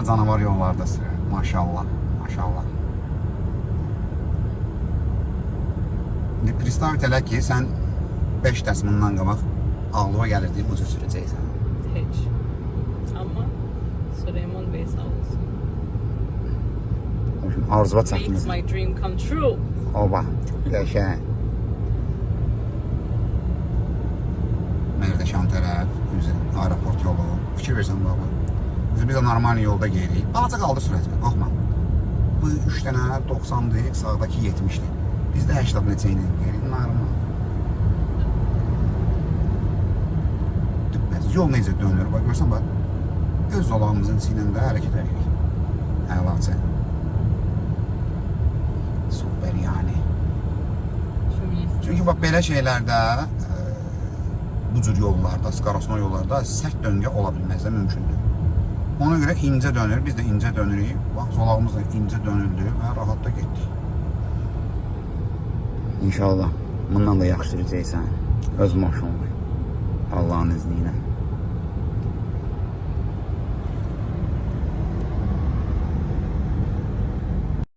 Canavar yollarda sürür. Maşallah. Pristavit elə ki, sən 5 dərs bundan qabaq ağlığa gəlirdi, bu cür sürəcəksən. Heç. Amma Süleyman Bey sağ olsun. Arzuva çatmır. Makes my dream come true. Oba, qəşəng. Mərdəkan tərəf, aeroport yolu. Fikir versən baba. Biz də normal yolda gedirik. Balaca qaldı sürəcək, baxma. Bu 3 dənə 90'dır, sağdaki 70'dir. Biz də 80 neçə ilə gedirik, normal. Düpməz, yol necə dönür, bax, görsən bax. Öz zolağımızın içində də hərəkət edirik. Əlaçə. Super yani. Çünki bax, belə şeylərdə, bu cür yollarda, skarosno yollarda sərt döngə ola bilməz də mümkündür. Ona görə incə dönür, biz də incə dönürük. Bax, zolağımız da incə dönüldü və rahat da getdik. İnşallah bundan da yaxşı sürəcəksən öz maşınla. Allahın izniyle.